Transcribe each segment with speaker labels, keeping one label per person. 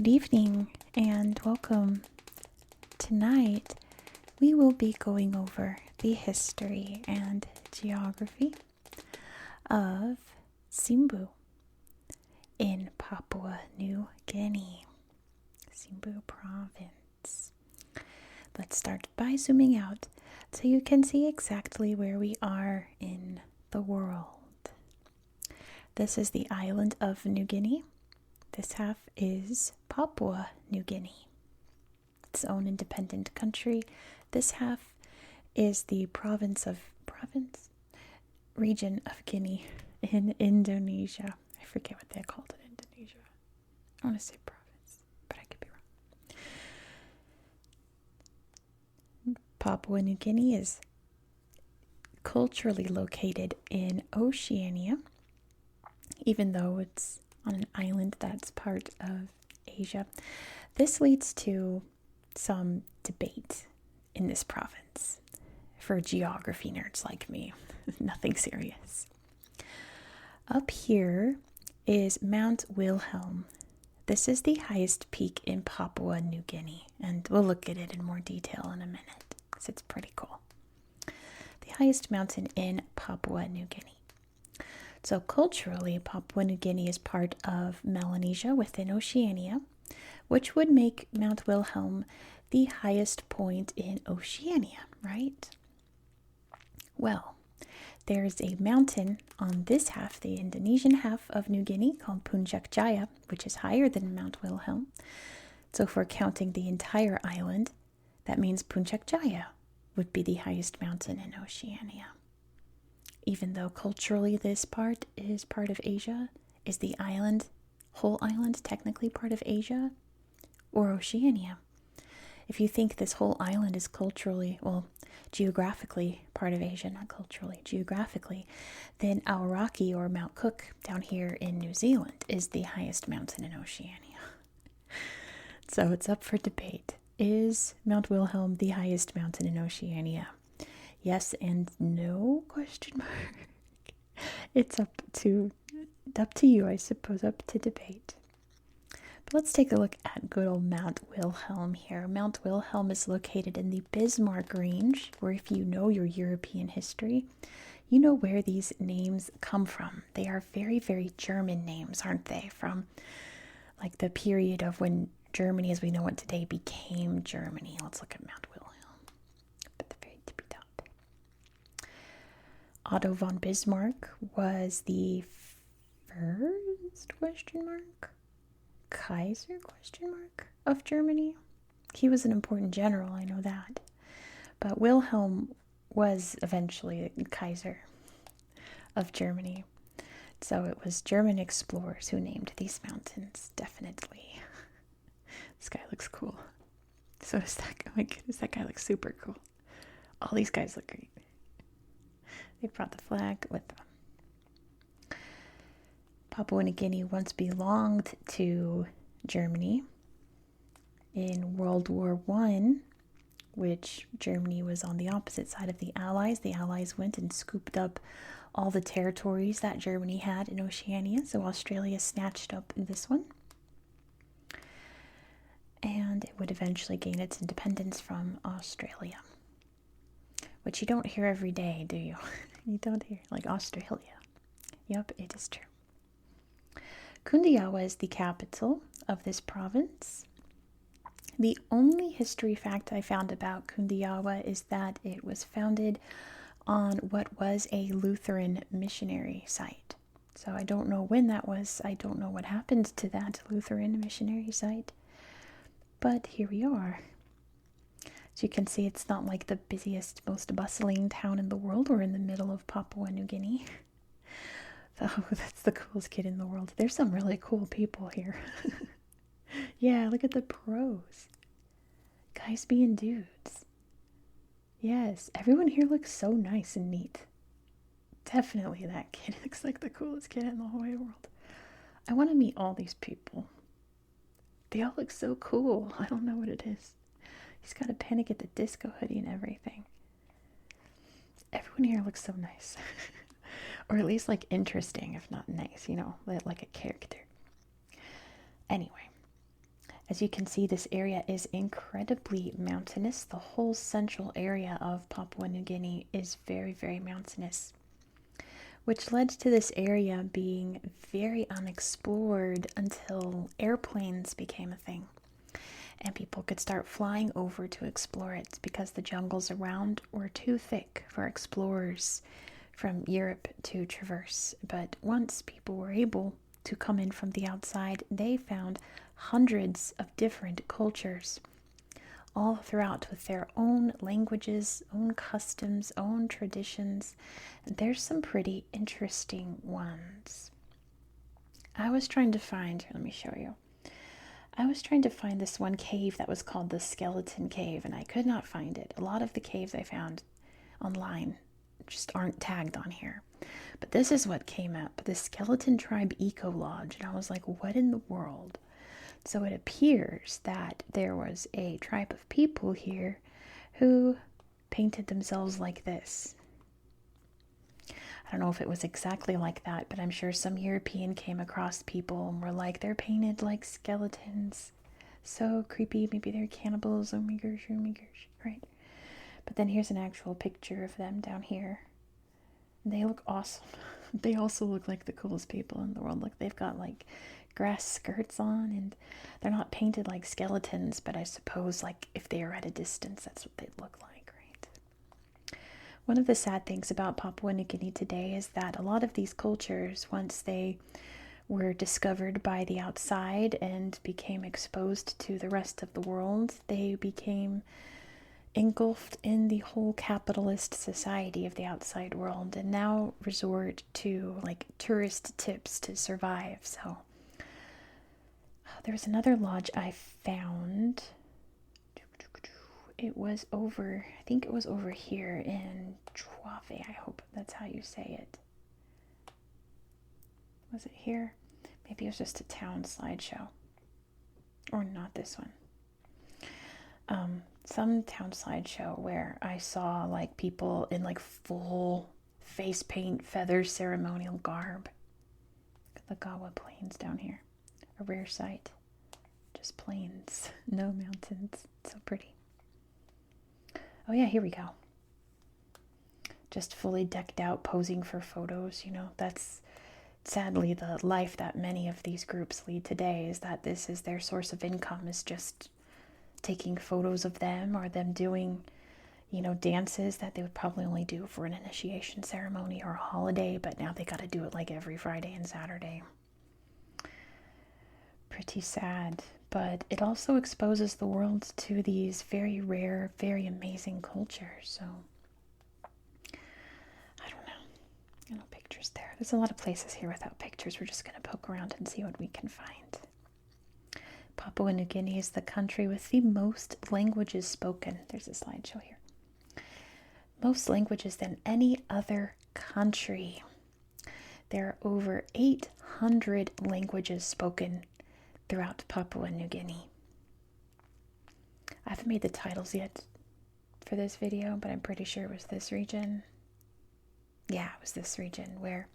Speaker 1: Good evening and welcome. Tonight we will be going over the history and geography of Simbu in Papua New Guinea, Simbu province. Let's start by zooming out so you can see exactly where we are in the world. This is the island of New Guinea. This half is Papua New Guinea, its own independent country. This half is the region of Guinea in Indonesia. I forget what they called it in Indonesia. I want to say province, but I could be wrong. Papua New Guinea is culturally located in Oceania, even though it's on an island that's part of Asia. This leads to some debate in this province for geography nerds like me. Nothing serious. Up here is Mount Wilhelm. This is the highest peak in Papua New Guinea, and we'll look at it in more detail in a minute because it's pretty cool. The highest mountain in Papua New Guinea. So culturally, Papua New Guinea is part of Melanesia within Oceania, which would make Mount Wilhelm the highest point in Oceania, right? Well, there's a mountain on this half, the Indonesian half of New Guinea, called Puncak Jaya, which is higher than Mount Wilhelm. So if we're counting the entire island, that means Puncak Jaya would be the highest mountain in Oceania. Even though culturally this part is part of Asia, is the whole island technically part of Asia or Oceania? If you think this whole island is geographically part of Asia, not culturally, geographically, then Aoraki or Mount Cook down here in New Zealand is the highest mountain in Oceania. So it's up for debate. Is Mount Wilhelm the highest mountain in Oceania? Yes and no, question mark. It's up to you, I suppose, up to debate. But let's take a look at good old Mount Wilhelm here. Mount Wilhelm is located in the Bismarck Range, where if you know your European history, you know where these names come from. They are very, very German names, aren't they? From like the period of when Germany as we know it today became Germany. Let's look at Mount Wilhelm. Otto von Bismarck was the first Kaiser of Germany. He was an important general, I know that. But Wilhelm was eventually Kaiser of Germany. So it was German explorers who named these mountains, definitely. This guy looks cool. So does that guy. Oh my goodness, that guy looks super cool. All these guys look great. They brought the flag with them. Papua New Guinea once belonged to Germany. In World War I, which Germany was on the opposite side of the Allies went and scooped up all the territories that Germany had in Oceania. So Australia snatched up this one. And it would eventually gain its independence from Australia. Which you don't hear every day, do you? You don't hear, like Australia. Yep, it is true. Kundiawa is the capital of this province. The only history fact I found about Kundiawa is that it was founded on what was a Lutheran missionary site. So I don't know when that was. I don't know what happened to that Lutheran missionary site. But here we are. As you can see, it's not like the busiest, most bustling town in the world. We're in the middle of Papua New Guinea. Oh, that's the coolest kid in the world. There's some really cool people here. Yeah, look at the pros. Guys being dudes. Yes, everyone here looks so nice and neat. Definitely that kid looks like the coolest kid in the whole wide world. I want to meet all these people. They all look so cool. I don't know what it is. He's got a Panic at the Disco hoodie and everything. Everyone here looks so nice. Or at least like interesting, if not nice, like a character. Anyway, As you can see, this area is incredibly mountainous. The whole central area of Papua New Guinea is very, very mountainous, which led to this area being very unexplored until airplanes became a thing. And people could start flying over to explore it because the jungles around were too thick for explorers from Europe to traverse. But once people were able to come in from the outside, they found hundreds of different cultures, all throughout with their own languages, own customs, own traditions. And there's some pretty interesting ones. I was trying to find, let me show you. I was trying to find this one cave that was called the Skeleton Cave, and I could not find it. A lot of the caves I found online just aren't tagged on here. But this is what came up, the Skeleton Tribe Eco Lodge, and I was like, what in the world? So it appears that there was a tribe of people here who painted themselves like this. I don't know if it was exactly like that, but I'm sure some European came across people and were like, they're painted like skeletons. So creepy. Maybe they're cannibals. Oh my gosh, right? But then here's an actual picture of them down here. They look awesome. They also look like the coolest people in the world. Look, they've got like grass skirts on, and they're not painted like skeletons, but I suppose like if they are at a distance, that's what they'd look like. One of the sad things about Papua New Guinea today is that a lot of these cultures, once they were discovered by the outside and became exposed to the rest of the world, they became engulfed in the whole capitalist society of the outside world and now resort to like tourist tips to survive. So there was another lodge I found. It was over, I think it was over here in Chuave. I hope that's how you say it. Was it here? Maybe it was just a town slideshow. Or not this one. Some town slideshow where I saw like people in like full face paint, feather, ceremonial garb. Look at the Gawa Plains down here. A rare sight. Just plains, no mountains. So pretty. Oh yeah, here we go. Just fully decked out, posing for photos. You know, that's sadly the life that many of these groups lead today, is that this is their source of income, is just taking photos of them or them doing, you know, dances that they would probably only do for an initiation ceremony or a holiday, but now they got to do it like every Friday and Saturday. Pretty sad. But it also exposes the world to these very rare, very amazing cultures. So, I don't know. No pictures there. There's a lot of places here without pictures. We're just going to poke around and see what we can find. Papua New Guinea is the country with the most languages spoken. There's a slideshow here. Most languages than any other country. There are over 800 languages spoken throughout Papua New Guinea. I haven't made the titles yet for this video, but I'm pretty sure it was this region. Yeah, it was this region where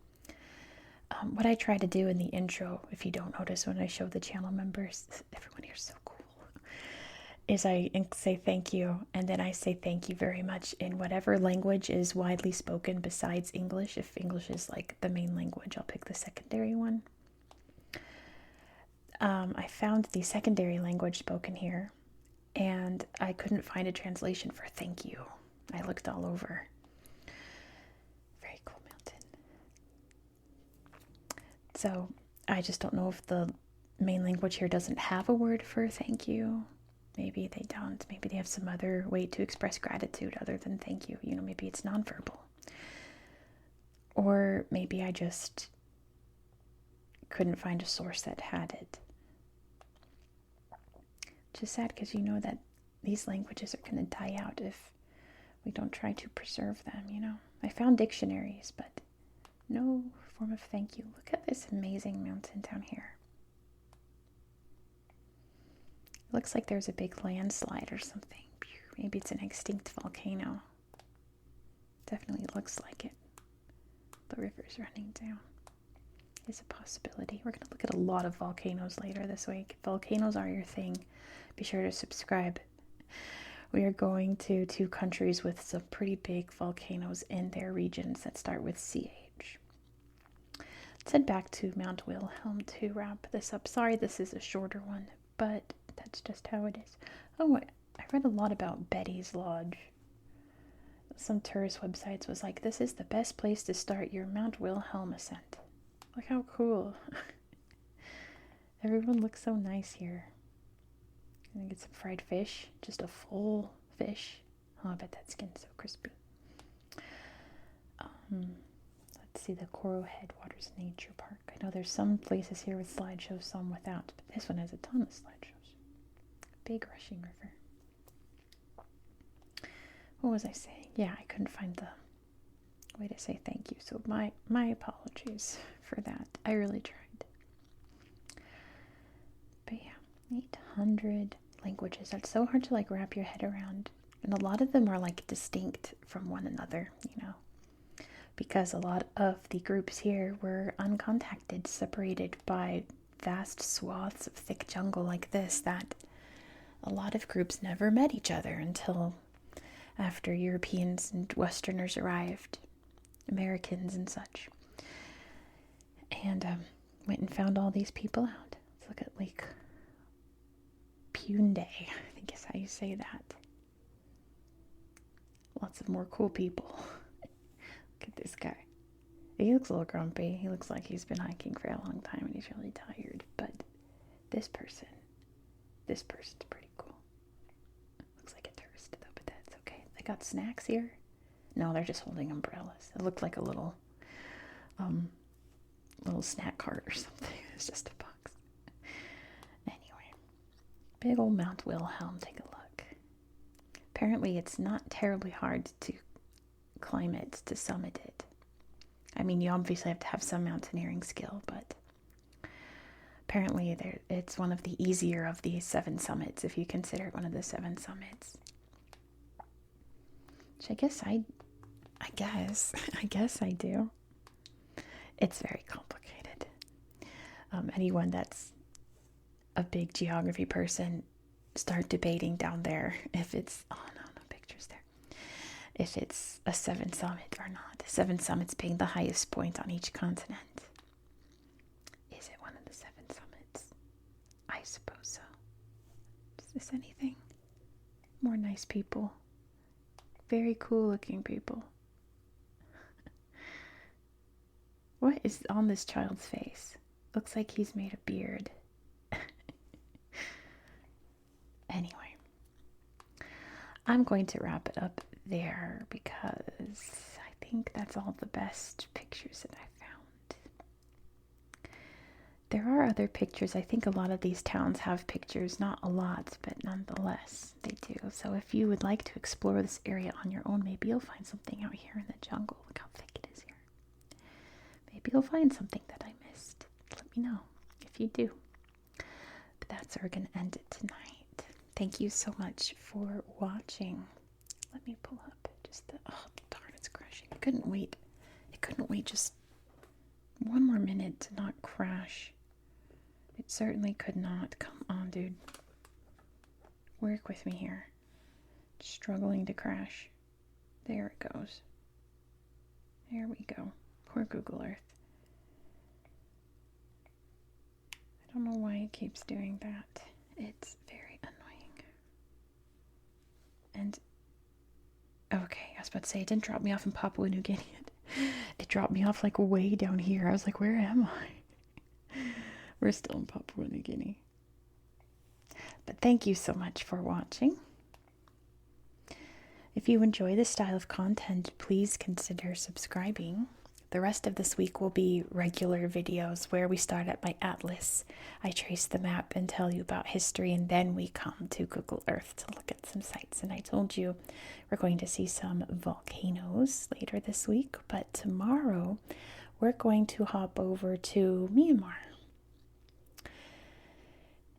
Speaker 1: what I try to do in the intro, if you don't notice when I show the channel members, everyone here is so cool, is I say thank you, and then I say thank you very much in whatever language is widely spoken besides English. If English is like the main language, I'll pick the secondary one. I found the secondary language spoken here, and I couldn't find a translation for thank you. I looked all over. Very cool mountain. So I just don't know if the main language here doesn't have a word for thank you. Maybe they don't. Maybe they have some other way to express gratitude other than thank you. You know, maybe it's nonverbal. Or maybe I just couldn't find a source that had it. Which is sad, because you know that these languages are going to die out if we don't try to preserve them, you know. I found dictionaries, but no form of thank you. Look at this amazing mountain down here. It looks like there's a big landslide or something. Maybe it's an extinct volcano. Definitely looks like it. The river's running down. is a possibility. We're going to look at a lot of volcanoes later this week. If volcanoes are your thing, be sure to subscribe. We are going to 2 countries with some pretty big volcanoes in their regions that start with CH. Let's head back to Mount Wilhelm to wrap this up. Sorry this is a shorter one, but that's just how it is. Oh, I read a lot about Betty's Lodge. Some tourist websites was like, this is the best place to start your Mount Wilhelm ascent. Look how cool. Everyone looks so nice here. Gonna get some fried fish, just a full fish. Oh, I bet that skin's so crispy. Let's see, the Coral Headwaters Nature Park. I know there's some places here with slideshows, some without, but this one has a ton of slideshows. Big rushing river. What was I saying? Yeah, I couldn't find the way to say thank you, so my apologies for that. I really tried. But yeah, 800 languages. That's so hard to like wrap your head around. And a lot of them are like distinct from one another, you know, because a lot of the groups here were uncontacted, separated by vast swaths of thick jungle like this, that a lot of groups never met each other until after Europeans and Westerners arrived, Americans and such, and went and found all these people out. Let's look at Lake Punde, I think is how you say that. Lots of more cool people. Look at this guy. He looks a little grumpy. He looks like he's been hiking for a long time and he's really tired, but this person's pretty cool. Looks like a tourist though, but that's okay. They got snacks here? No, they're just holding umbrellas. It looked like a little snack cart or something. It's just a box. Anyway, big old Mount Wilhelm. Take a look. Apparently, it's not terribly hard to climb it, to summit it. I mean, you obviously have to have some mountaineering skill, but apparently it's one of the easier of the 7 summits, if you consider it one of the 7 summits. Which I guess I do. It's very complicated. Anyone that's a big geography person, start debating down there if it's, oh no pictures there, if it's a 7 summit or not. 7 summits being the highest point on each continent. Is it one of the 7 summits? I suppose so. Is this anything? More nice people. Very cool looking people. What is on this child's face? Looks like he's made a beard. Anyway, I'm going to wrap it up there because I think that's all the best pictures that I found. There are other pictures. I think a lot of these towns have pictures, not a lot, but nonetheless they do. So if you would like to explore this area on your own, maybe you'll find something out here in the jungle. Look how thick it is here. Maybe you'll find something that I missed. Let me know if you do. But that's where we're going to end it tonight. Thank you so much for watching. Let me pull up just the, oh darn, it's crashing. It couldn't wait just one more minute to not crash. It certainly could not. Come on, dude. Work with me here. Struggling to crash. There it goes. There we go. Poor Google Earth. I don't know why it keeps doing that. It's very annoying. And, okay, I was about to say, it didn't drop me off in Papua New Guinea. It dropped me off like way down here. I was like, where am I? We're still in Papua New Guinea. But thank you so much for watching. If you enjoy this style of content, please consider subscribing. The rest of this week will be regular videos where we start at my atlas. I trace the map and tell you about history, and then we come to Google Earth to look at some sites. And I told you we're going to see some volcanoes later this week, but tomorrow we're going to hop over to Myanmar.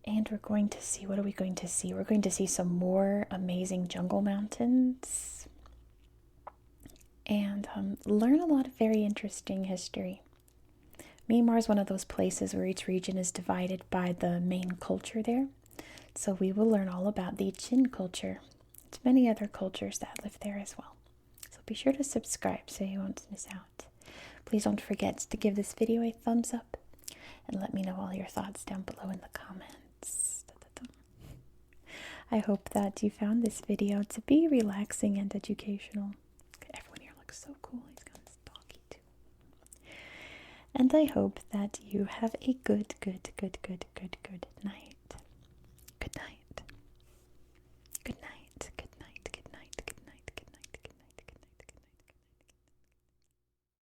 Speaker 1: And we're going to see, what are we going to see? We're going to see some more amazing jungle mountains and learn a lot of very interesting history. Myanmar is one of those places where each region is divided by the main culture there. So we will learn all about the Chin culture. There's many other cultures that live there as well. So be sure to subscribe so you won't miss out. Please don't forget to give this video a thumbs up and let me know all your thoughts down below in the comments. I hope that you found this video to be relaxing and educational. Everyone here looks so cool. He's got his doggy too. And I hope that you have a good night. Good night. Good night.